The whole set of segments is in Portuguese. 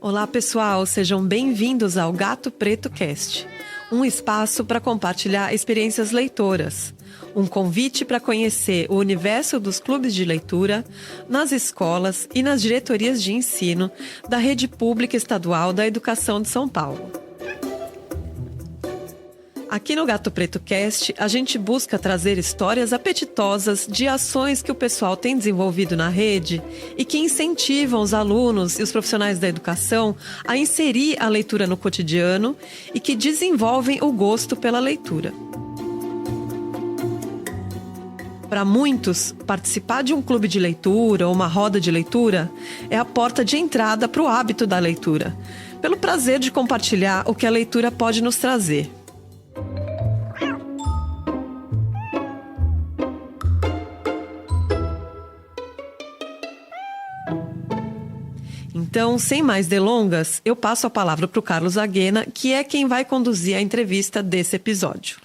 Olá pessoal, sejam bem-vindos ao Gato Preto Cast, um espaço para compartilhar experiências leitoras, um convite para conhecer o universo dos clubes de leitura nas escolas e nas diretorias de ensino da Rede Pública Estadual da Educação de São Paulo. Aqui no Gato Preto Cast, a gente busca trazer histórias apetitosas de ações que o pessoal tem desenvolvido na rede e que incentivam os alunos e os profissionais da educação a inserir a leitura no cotidiano e que desenvolvem o gosto pela leitura. Para muitos, participar de um clube de leitura ou uma roda de leitura é a porta de entrada para o hábito da leitura, pelo prazer de compartilhar o que a leitura pode nos trazer. Então, sem mais delongas, eu passo a palavra para o Carlos Aguena, que é quem vai conduzir a entrevista desse episódio.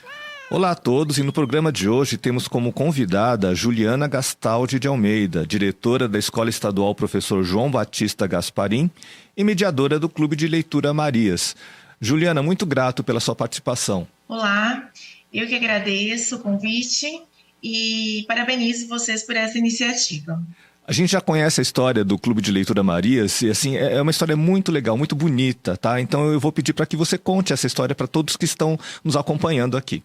Olá a todos, e no programa de hoje temos como convidada Juliana Gastaldi de Almeida, diretora da Escola Estadual Professor João Batista Gasparim e mediadora do Clube de Leitura Marias. Juliana, muito grato pela sua participação. Olá, eu que agradeço o convite e parabenizo vocês por essa iniciativa. A gente já conhece a história do Clube de Leitura Marias e assim, é uma história muito legal, muito bonita, tá? Então eu vou pedir para que você conte essa história para todos que estão nos acompanhando aqui.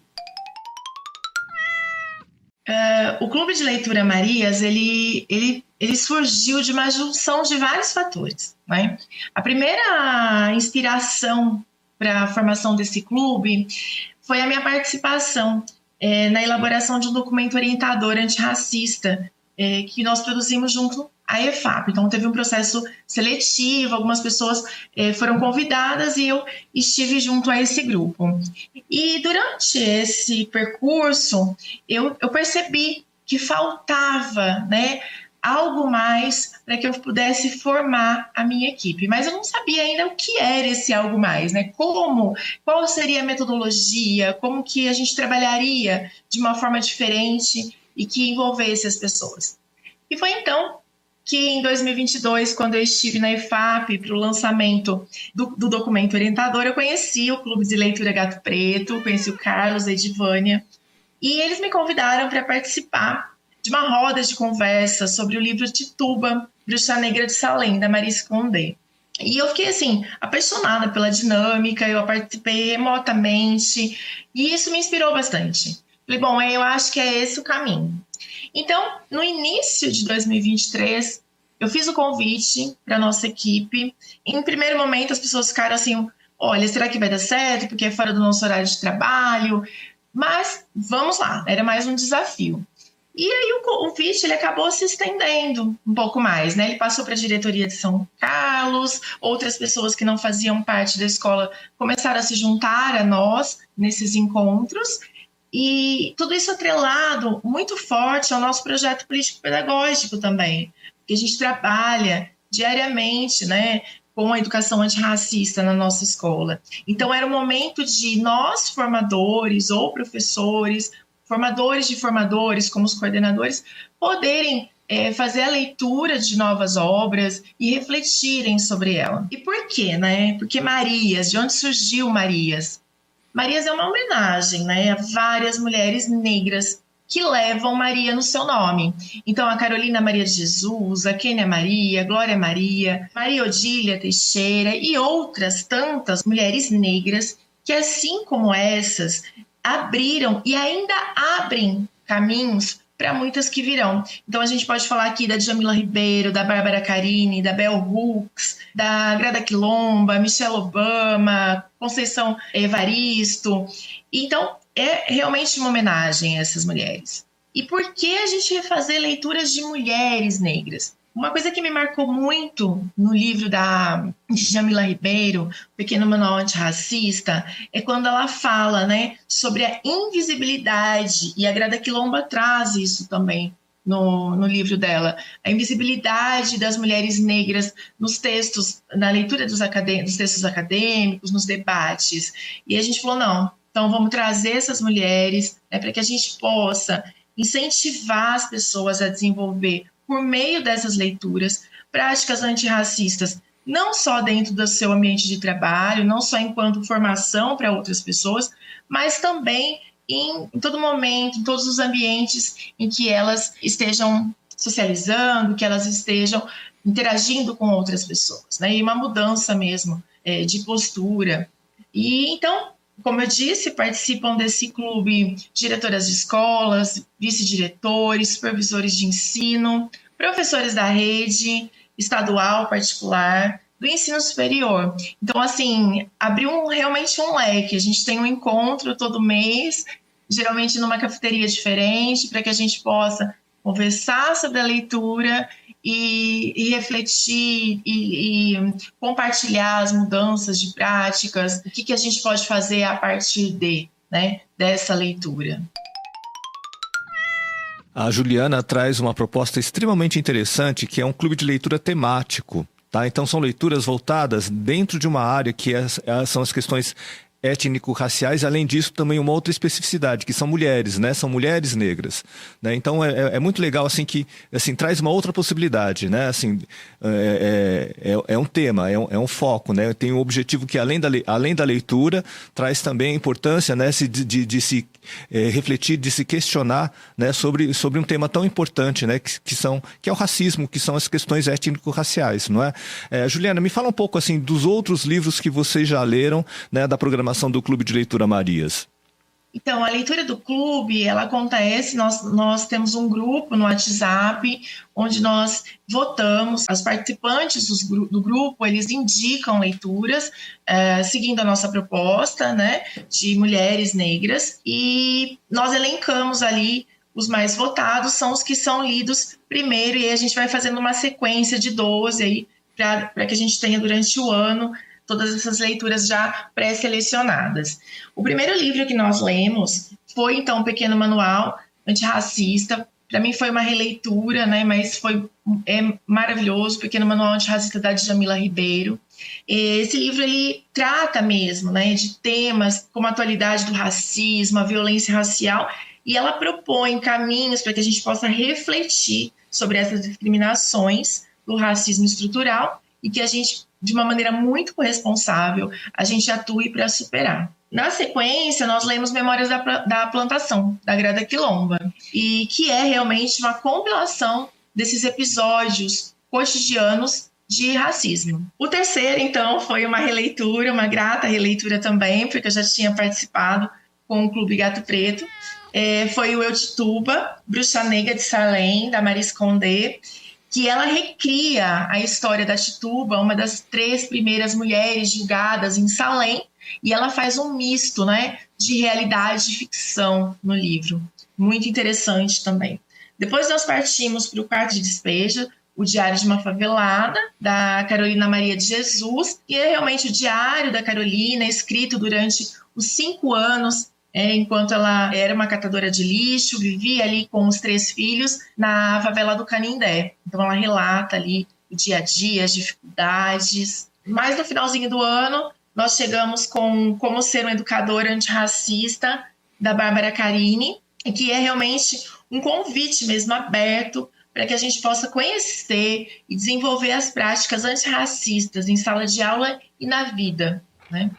O Clube de Leitura Marias, ele surgiu de uma junção de vários fatores, né? A primeira inspiração para a formação desse clube foi a minha participação na elaboração de um documento orientador antirracista que nós produzimos junto à EFAP. Então, teve um processo seletivo, algumas pessoas foram convidadas e eu estive junto a esse grupo. E durante esse percurso, eu percebi que faltava, né, algo mais para que eu pudesse formar a minha equipe. Mas eu não sabia ainda o que era esse algo mais, né? Qual seria a metodologia, como que a gente trabalharia de uma forma diferente e que envolvesse as pessoas. E foi então que em 2022, quando eu estive na EFAP para o lançamento do documento orientador, eu conheci o Clube de Leitura Gato Preto, conheci o Carlos, a Edivânia, e eles me convidaram para participar de uma roda de conversa sobre o livro Tituba, Bruxa Negra de Salem, da Maryse Condé. E eu fiquei, assim, apaixonada pela dinâmica, eu participei remotamente, e isso me inspirou bastante. Falei, bom, eu acho que é esse o caminho. Então, no início de 2023, eu fiz o convite para a nossa equipe. Em primeiro momento, as pessoas ficaram assim, olha, será que vai dar certo? Porque é fora do nosso horário de trabalho. Mas vamos lá, era mais um desafio. E aí o convite ele acabou se estendendo um pouco mais, né? Ele passou para a diretoria de São Carlos, outras pessoas que não faziam parte da escola começaram a se juntar a nós nesses encontros. E tudo isso atrelado muito forte ao nosso projeto político-pedagógico também, porque a gente trabalha diariamente, né, com a educação antirracista na nossa escola. Então era o momento de nós, formadores ou professores, formadores de formadores, como os coordenadores, poderem fazer a leitura de novas obras e refletirem sobre ela. E por quê, né? Porque Marias, de onde surgiu Marias? Marias é uma homenagem, né, a várias mulheres negras que levam Maria no seu nome. Então, a Carolina Maria de Jesus, a Kênia Maria, Glória Maria, Maria Odília Teixeira e outras tantas mulheres negras que, assim como essas, abriram e ainda abrem caminhos para muitas que virão. Então, a gente pode falar aqui da Djamila Ribeiro, da Bárbara Carini, da Bell Hooks, da Grada Quilomba, Michelle Obama, Conceição Evaristo. Então, é realmente uma homenagem a essas mulheres. E por que a gente refazer leituras de mulheres negras? Uma coisa que me marcou muito no livro da Djamila Ribeiro, Pequeno Manual Antirracista, é quando ela fala, né, sobre a invisibilidade, e a Grada Quilomba traz isso também no livro dela, a invisibilidade das mulheres negras nos textos, na leitura dos textos acadêmicos, nos debates. E a gente falou, não, então vamos trazer essas mulheres, né, para que a gente possa incentivar as pessoas a desenvolver, por meio dessas leituras, práticas antirracistas não só dentro do seu ambiente de trabalho, não só enquanto formação para outras pessoas, mas também em todo momento, em todos os ambientes em que elas estejam socializando, que elas estejam interagindo com outras pessoas, né? E uma mudança mesmo de postura. E então, como eu disse, participam desse clube diretoras de escolas, vice-diretores, supervisores de ensino, professores da rede estadual, particular, do ensino superior. Então, assim, abriu realmente um leque. A gente tem um encontro todo mês, geralmente numa cafeteria diferente, para que a gente possa conversar sobre a leitura e refletir e compartilhar as mudanças de práticas, o que a gente pode fazer a partir dessa leitura. A Juliana traz uma proposta extremamente interessante, que é um clube de leitura temático. Tá? Então, são leituras voltadas dentro de uma área que são as questões étnico-raciais. Além disso, também uma outra especificidade, que são mulheres, né? São mulheres negras, né? Então, é muito legal, assim, que assim, traz uma outra possibilidade, né? Assim, é um tema, é um foco, né? Tem um objetivo que, além da leitura, traz também a importância, né, de se refletir, de se questionar, né, sobre um tema tão importante, né, que é o racismo, que são as questões étnico-raciais, não é? Juliana, me fala um pouco, assim, dos outros livros que vocês já leram, né, da programação do Clube de Leitura Marias. Então, a leitura do clube, ela acontece, nós temos um grupo no WhatsApp, onde nós votamos, as participantes do grupo, eles indicam leituras, seguindo a nossa proposta, né, de mulheres negras, e nós elencamos ali os mais votados, são os que são lidos primeiro, e aí a gente vai fazendo uma sequência de 12 aí, para que a gente tenha durante o ano todas essas leituras já pré-selecionadas. O primeiro livro que nós lemos foi, então, um pequeno manual antirracista. Para mim foi uma releitura, né, mas é maravilhoso, o pequeno manual antirracista da Djamila Ribeiro. Esse livro, ele trata mesmo, né, de temas como a atualidade do racismo, a violência racial, e ela propõe caminhos para que a gente possa refletir sobre essas discriminações do racismo estrutural e que a gente, de uma maneira muito corresponsável, a gente atue para superar. Na sequência, nós lemos Memórias da Plantação, da Grada Quilomba, e que é realmente uma compilação desses episódios cotidianos de racismo. O terceiro, então, foi uma releitura, uma grata releitura também, porque eu já tinha participado com o Clube Gato Preto. Foi o Eu Tituba, Bruxa Negra de Salem, da Maris Condé, que ela recria a história da Tituba, uma das 3 primeiras mulheres julgadas em Salem, e ela faz um misto, né, de realidade e ficção no livro. Muito interessante também. Depois nós partimos para o Quarto de Despejo, o Diário de uma Favelada, da Carolina Maria de Jesus, que é realmente o diário da Carolina, escrito durante os 5 anos enquanto ela era uma catadora de lixo, vivia ali com os 3 filhos na favela do Canindé. Então ela relata ali o dia a dia, as dificuldades. Mas no finalzinho do ano, nós chegamos com Como Ser um Educador Antirracista, da Bárbara Carini, que é realmente um convite mesmo aberto para que a gente possa conhecer e desenvolver as práticas antirracistas em sala de aula e na vida, né?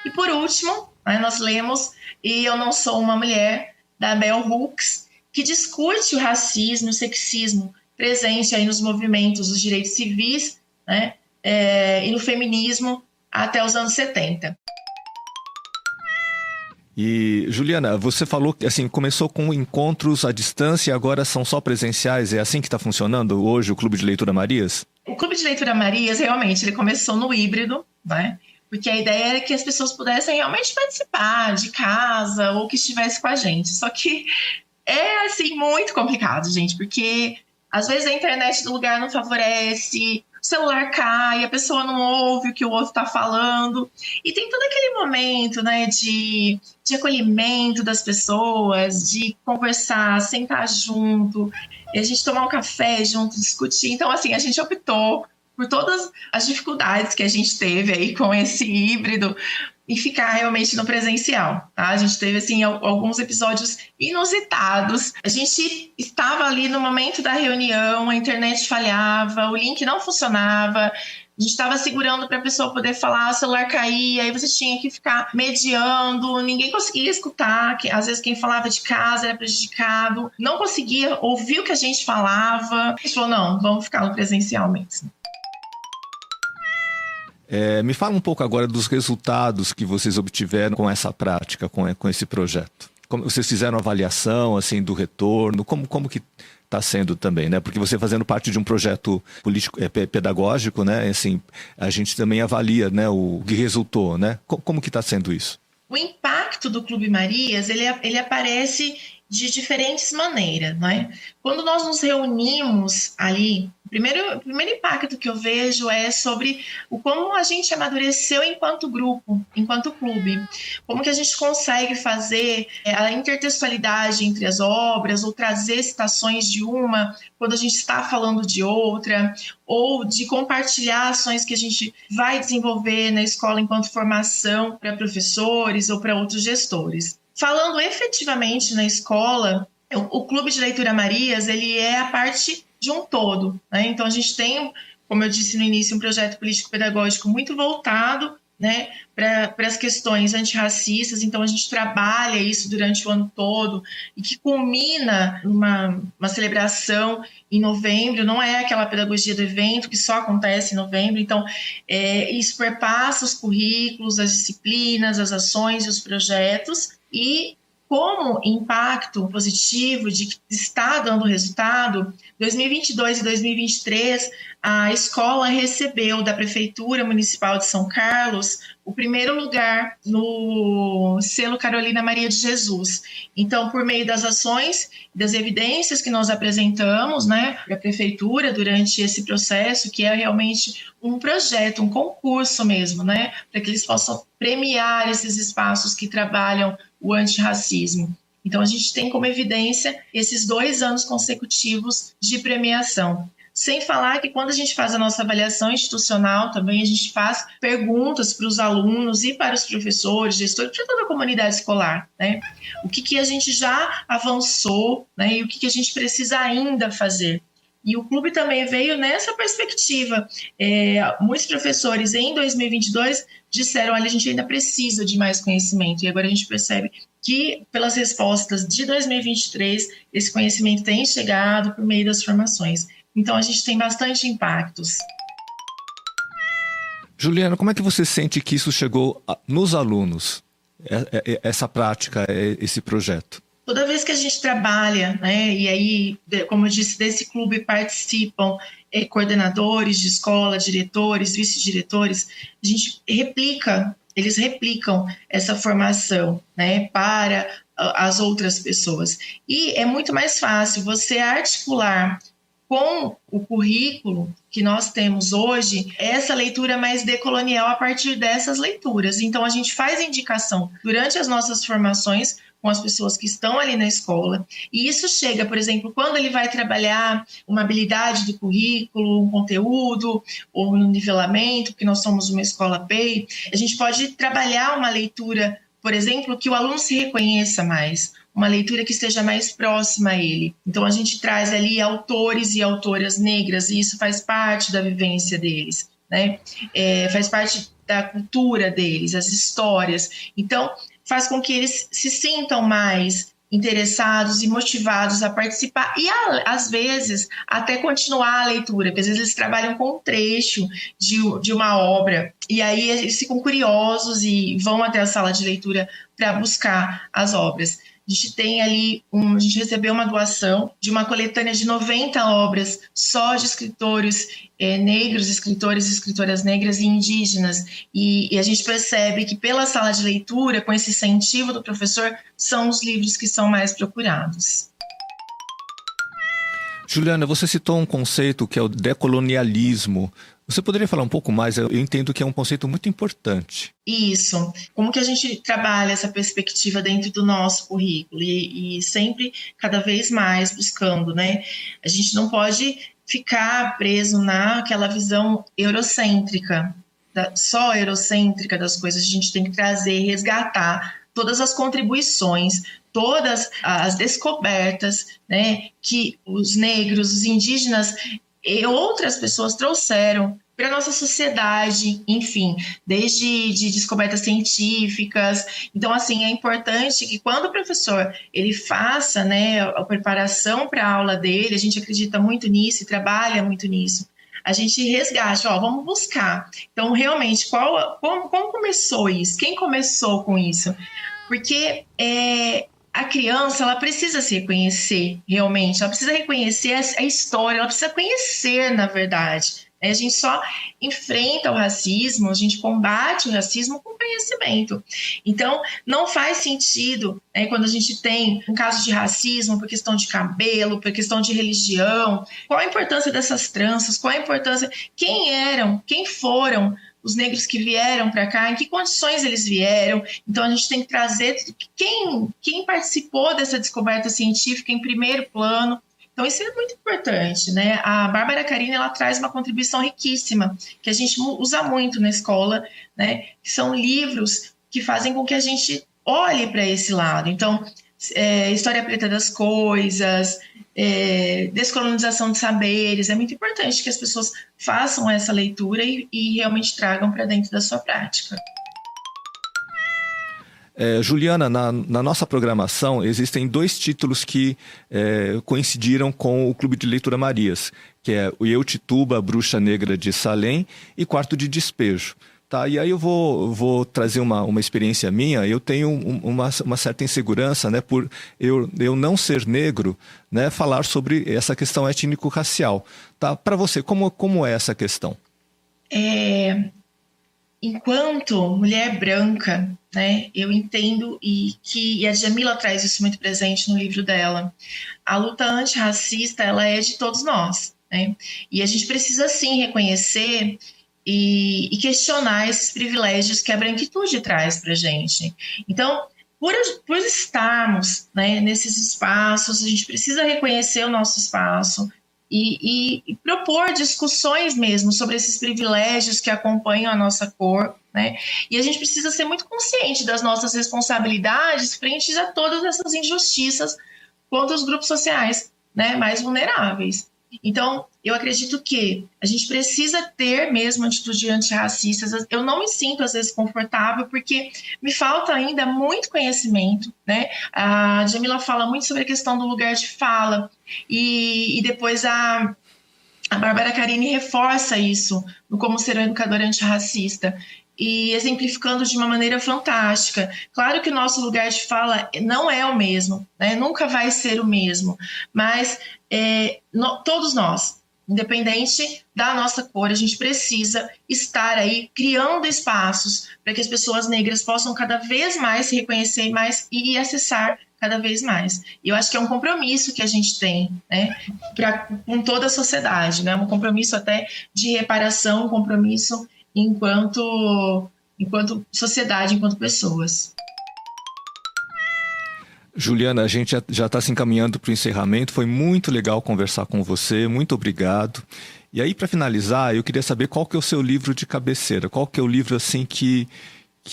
E por último, nós lemos E Eu Não Sou Uma Mulher, da Bell Hooks, que discute o racismo e o sexismo presente aí nos movimentos dos direitos civis, né, e no feminismo até os anos 70. E, Juliana, você falou que assim, começou com encontros à distância e agora são só presenciais. É assim que está funcionando hoje o Clube de Leitura Marias? O Clube de Leitura Marias, realmente, ele começou no híbrido, né? Porque a ideia era que as pessoas pudessem realmente participar de casa ou que estivesse com a gente. Só que é, assim, muito complicado, gente, porque às vezes a internet do lugar não favorece, o celular cai, a pessoa não ouve o que o outro está falando. E tem todo aquele momento, né, de acolhimento das pessoas, de conversar, sentar junto, e a gente tomar um café junto, discutir. Então, assim, a gente optou por todas as dificuldades que a gente teve aí com esse híbrido e ficar realmente no presencial, tá? A gente teve, assim, alguns episódios inusitados. A gente estava ali no momento da reunião, a internet falhava, o link não funcionava, A gente estava segurando para a pessoa poder falar, o celular caía, aí você tinha que ficar mediando, ninguém conseguia escutar, às vezes quem falava de casa era prejudicado, não conseguia ouvir o que a gente falava. A gente falou, não, vamos ficar no presencial mesmo. Me fala um pouco agora dos resultados que vocês obtiveram com essa prática, com esse projeto. Como vocês fizeram avaliação assim, do retorno? Como que está sendo também, né? Porque você fazendo parte de um projeto político, pedagógico, né? Assim, a gente também avalia, né, o que resultou, né? Como que está sendo isso? O impacto do Clube Marias, ele aparece de diferentes maneiras, né? Quando nós nos reunimos ali, o primeiro impacto que eu vejo é sobre como a gente amadureceu enquanto grupo, enquanto clube. Como que a gente consegue fazer a intertextualidade entre as obras, ou trazer citações de uma quando a gente está falando de outra, ou de compartilhar ações que a gente vai desenvolver na escola enquanto formação para professores ou para outros gestores. Falando efetivamente na escola, o Clube de Leitura Marias, ele é a parte de um todo, né? Então, a gente tem, como eu disse no início, um projeto político-pedagógico muito voltado, né, para as questões antirracistas. Então, a gente trabalha isso durante o ano todo e que culmina numa celebração em novembro. Não é aquela pedagogia do evento que só acontece em novembro. Então, isso perpassa os currículos, as disciplinas, as ações e os projetos. E como impacto positivo de que está dando resultado, 2022 e 2023, a escola recebeu da Prefeitura Municipal de São Carlos o primeiro lugar no selo Carolina Maria de Jesus. Então, por meio das ações, das evidências que nós apresentamos, né, para a Prefeitura durante esse processo, que é realmente um projeto, um concurso mesmo, né, para que eles possam premiar esses espaços que trabalham o antirracismo. Então, a gente tem como evidência esses 2 anos consecutivos de premiação. Sem falar que quando a gente faz a nossa avaliação institucional também, a gente faz perguntas para os alunos e para os professores, gestores, para toda a comunidade escolar, né? O que a gente já avançou, né? E o que a gente precisa ainda fazer. E o clube também veio nessa perspectiva. Muitos professores em 2022 disseram, olha, a gente ainda precisa de mais conhecimento. E agora a gente percebe que, pelas respostas de 2023, esse conhecimento tem chegado por meio das formações. Então, a gente tem bastante impactos. Juliana, como é que você sente que isso chegou nos alunos, essa prática, esse projeto? Toda vez que a gente trabalha, né, e aí, como eu disse, desse clube participam coordenadores de escola, diretores, vice-diretores, a gente eles replicam essa formação, né, para as outras pessoas. E é muito mais fácil você articular com o currículo que nós temos hoje, essa leitura mais decolonial a partir dessas leituras. Então, a gente faz indicação durante as nossas formações com as pessoas que estão ali na escola, e isso chega, por exemplo, quando ele vai trabalhar uma habilidade do currículo, um conteúdo, ou um nivelamento, porque nós somos uma escola PEI, a gente pode trabalhar uma leitura, por exemplo, que o aluno se reconheça mais, uma leitura que esteja mais próxima a ele. Então, a gente traz ali autores e autoras negras, e isso faz parte da vivência deles, né? Faz parte da cultura deles, as histórias. Então, faz com que eles se sintam mais interessados e motivados a participar e, às vezes, até continuar a leitura, porque às vezes eles trabalham com um trecho de uma obra, e aí eles ficam curiosos e vão até a sala de leitura para buscar as obras. A gente tem ali, a gente recebeu uma doação de uma coletânea de 90 obras só de escritores negros, escritores e escritoras negras e indígenas. E a gente percebe que pela sala de leitura, com esse incentivo do professor, são os livros que são mais procurados. Juliana, você citou um conceito que é o decolonialismo. Você poderia falar um pouco mais? Eu entendo que é um conceito muito importante. Isso. Como que a gente trabalha essa perspectiva dentro do nosso currículo? E sempre, cada vez mais, buscando, né? A gente não pode ficar preso naquela visão eurocêntrica, só eurocêntrica das coisas. A gente tem que trazer, resgatar todas as contribuições, todas as descobertas, né, que os negros, os indígenas e outras pessoas trouxeram para a nossa sociedade, enfim, desde de descobertas científicas. Então, assim, é importante que quando o professor ele faça, né, a preparação para a aula dele, a gente acredita muito nisso e trabalha muito nisso, a gente resgate, vamos buscar. Então, realmente, como começou isso? Quem começou com isso? Porque a criança, ela precisa se reconhecer, realmente. Ela precisa reconhecer a história, ela precisa conhecer, na verdade. A gente só enfrenta o racismo, a gente combate o racismo com conhecimento. Então, não faz sentido, quando a gente tem um caso de racismo por questão de cabelo, por questão de religião, qual a importância dessas tranças, qual a importância, quem foram os negros que vieram para cá, em que condições eles vieram. Então, a gente tem que trazer quem participou dessa descoberta científica em primeiro plano. Então, isso é muito importante, né? A Bárbara Carini, ela traz uma contribuição riquíssima, que a gente usa muito na escola, né? Que são livros que fazem com que a gente olhe para esse lado. Então, História Preta das Coisas, Descolonização de Saberes. É muito importante que as pessoas façam essa leitura e realmente tragam para dentro da sua prática. Juliana, na nossa programação existem 2 títulos que coincidiram com o Clube de Leitura Marias, que é o Eu Tituba, Bruxa Negra de Salem e Quarto de Despejo. Tá, e aí eu vou trazer uma experiência minha. Eu tenho uma certa insegurança, né, por eu não ser negro, né, falar sobre essa questão étnico-racial. Tá? Para você, como é essa questão? Enquanto mulher branca, né, eu entendo e a Djamila traz isso muito presente no livro dela. A luta antirracista, ela é de todos nós, né? E a gente precisa sim reconhecer e questionar esses privilégios que a branquitude traz para a gente. Então, por estarmos, né, nesses espaços, a gente precisa reconhecer o nosso espaço e propor discussões mesmo sobre esses privilégios que acompanham a nossa cor, né? E a gente precisa ser muito consciente das nossas responsabilidades frente a todas essas injustiças contra os grupos sociais, né, mais vulneráveis. Então, eu acredito que a gente precisa ter mesmo atitude antirracista. Eu não me sinto, às vezes, confortável, porque me falta ainda muito conhecimento, né? A Djamila fala muito sobre a questão do lugar de fala, e depois a Bárbara Carini reforça isso no Como Ser um Educador Antirracista, e exemplificando de uma maneira fantástica. Claro que o nosso lugar de fala não é o mesmo, né? Nunca vai ser o mesmo, mas todos nós, independente da nossa cor, a gente precisa estar aí criando espaços para que as pessoas negras possam cada vez mais se reconhecer mais e acessar cada vez mais. E eu acho que é um compromisso que a gente tem, né, com toda a sociedade, né? Um compromisso até de reparação, um compromisso enquanto sociedade, enquanto pessoas. Juliana, a gente já está se encaminhando para o encerramento. Foi muito legal conversar com você, muito obrigado. E aí, para finalizar, eu queria saber qual que é o seu livro de cabeceira, qual que é o livro assim que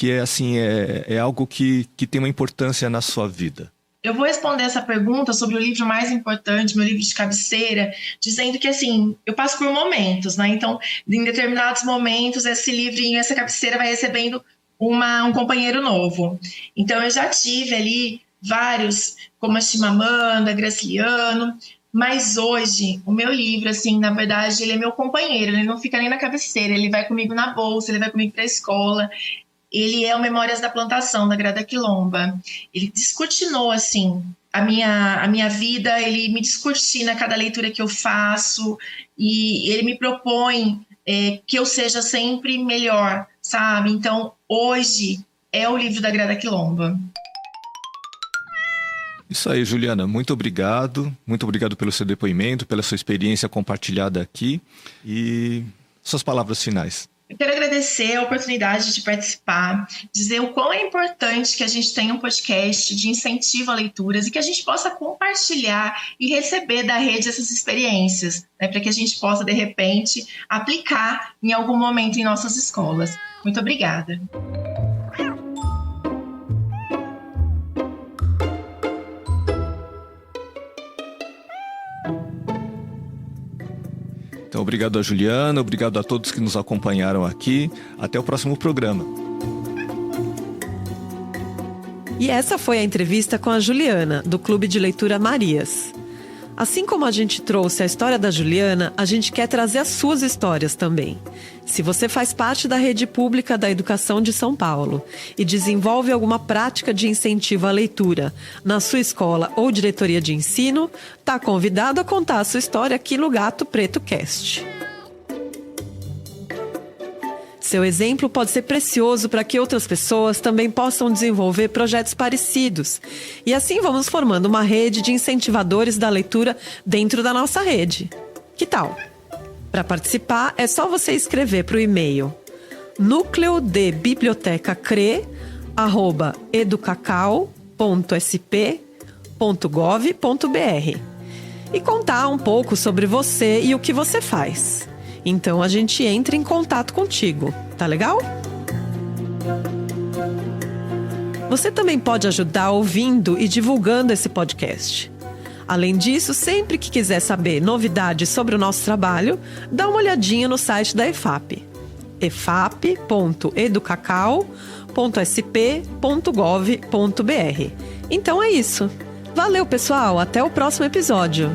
é assim é algo que tem uma importância na sua vida. Eu vou responder essa pergunta sobre o livro mais importante, meu livro de cabeceira, dizendo que, assim, eu passo por momentos, né? Então, em determinados momentos, esse livrinho, essa cabeceira vai recebendo um companheiro novo. Então, eu já tive ali vários, como a Chimamanda, Graciliano, mas hoje, o meu livro, assim, na verdade, ele é meu companheiro, ele não fica nem na cabeceira, ele vai comigo na bolsa, ele vai comigo para a escola. Ele é o Memórias da Plantação, da Grada Quilomba. Ele descortinou, assim, a minha vida, ele me descortina cada leitura que eu faço e ele me propõe que eu seja sempre melhor, sabe? Então, hoje é o livro da Grada Quilomba. Isso aí, Juliana, muito obrigado pelo seu depoimento, pela sua experiência compartilhada aqui e suas palavras finais. Eu quero agradecer a oportunidade de participar, dizer o quão é importante que a gente tenha um podcast de incentivo a leituras e que a gente possa compartilhar e receber da rede essas experiências, né, para que a gente possa, de repente, aplicar em algum momento em nossas escolas. Muito obrigada. Então, obrigado a Juliana, obrigado a todos que nos acompanharam aqui. Até o próximo programa. E essa foi a entrevista com a Juliana, do Clube de Leitura Marias. Assim como a gente trouxe a história da Juliana, a gente quer trazer as suas histórias também. Se você faz parte da rede pública da educação de São Paulo e desenvolve alguma prática de incentivo à leitura na sua escola ou diretoria de ensino, está convidado a contar a sua história aqui no Gato Preto Cast. Seu exemplo pode ser precioso para que outras pessoas também possam desenvolver projetos parecidos. E assim vamos formando uma rede de incentivadores da leitura dentro da nossa rede. Que tal? Para participar, é só você escrever para o e-mail nucleodebibliotecacre@educacau.sp.gov.br e contar um pouco sobre você e o que você faz. Então a gente entra em contato contigo, tá legal? Você também pode ajudar ouvindo e divulgando esse podcast. Além disso, sempre que quiser saber novidades sobre o nosso trabalho, dá uma olhadinha no site da EFAP, efap.educacau.sp.gov.br. Então é isso. Valeu, pessoal! Até o próximo episódio!